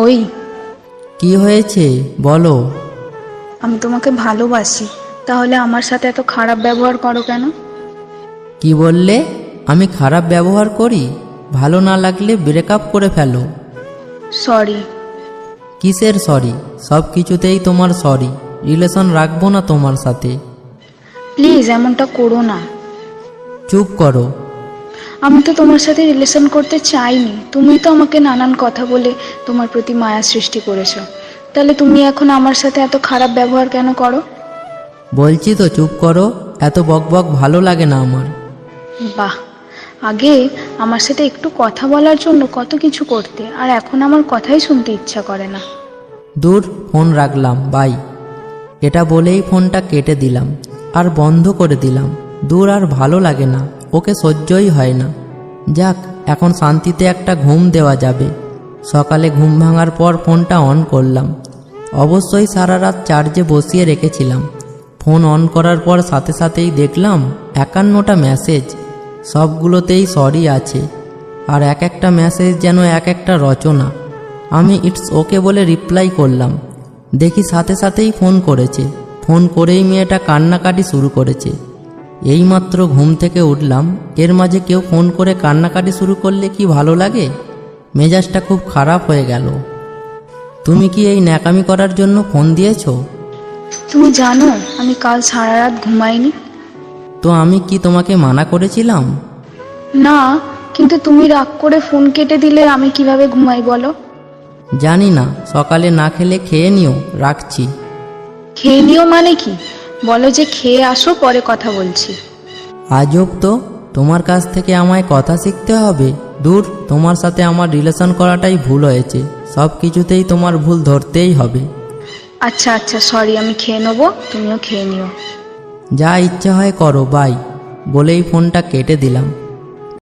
ওই, কি হয়েছে বলো? আমি তোমাকে ভালোবাসি, তাহলে আমার সাথে এত খারাপ ব্যবহার করো কেন? কি বললে? আমি খারাপ ব্যবহার করি? ভালো না লাগলে ব্রেকআপ করে ফেলো। সরি। কিসের সরি? সব কিছুতেই তোমার সরি। রিলেশন রাখবো না তোমার সাথে। প্লিজ এমনটা করো না। চুপ করো। আমি তো তোমার সাথে রিলেশন করতে চাইনি, তুমি তো আমাকে নানান কথা বলে তোমার প্রতি মায়া সৃষ্টি করেছো। তাহলে তুমি এখন আমার সাথে এত খারাপ ব্যবহার কেন করো? বলছি তো চুপ করো। এত বকবক ভালো লাগে না আমার। বাহ, আগে আমার সাথে একটু কথা বলার জন্য কত কিছু করতে, আর এখন আমার কথাই শুনতে ইচ্ছা করে না। দূর, ফোন রাখলাম, বাই। এটা বলেই ফোনটা কেটে দিলাম আর বন্ধ করে দিলাম। দূর, আর ভালো লাগে না, ওকে সহ্যই হয় না। যাক, এখন শান্তিতে একটা ঘুম দেওয়া যাবে। সকালে ঘুম ভাঙার পর ফোনটা অন করলাম। অবশ্যই সারা রাত চার্জে বসিয়ে রেখেছিলাম। ফোন অন করার পর সাথে সাথেই দেখলাম 51টা মেসেজ। সবগুলোতেই সরি আছে, আর এক একটা মেসেজ যেন এক একটা রচনা। আমি ইটস ওকে বলে রিপ্লাই করলাম। দেখি সাথে সাথেই ফোন করেছে। ফোন করেই মেয়েটা কান্নাকাটি শুরু করেছে। এইমাত্র ঘুম থেকে উঠলাম, এর মাঝে কেউ ফোন করে কান্নাকাটি শুরু করলে কি ভালো লাগে? মেজাজটা খুব খারাপ হয়ে গেল। তুমি কি এই ন্যাকামি করার জন্য ফোন দিয়েছো? তুমি জানো আমি কাল সারা রাত ঘুমাইনি। তো আমি কি তোমাকে মানা করেছিলাম? না, কিন্তু তুমি রাগ করে ফোন কেটে দিলে আমি কিভাবে ঘুমাই বলো? জানি না, সকালে না খেলে খেয়ে নিও, রাখছি। খেয়ে নিও মানে কি? বলো যে খেয়ে আসো, পরে কথা বলছি। আজব তো, তোমার কাছ থেকে আমায় কথা শিখতে হবে? দূর, তোমার সাথে আমার রিলেশন করাটাই ভুল হয়েছে। সব কিছুতেই তোমার ভুল ধরতেই হবে। আচ্ছা আচ্ছা, সরি, আমি খেয়ে নেবো, তুমিও খেয়ে নিও। যা ইচ্ছা হয় করো, বাই। বলেই ফোনটা কেটে দিলাম।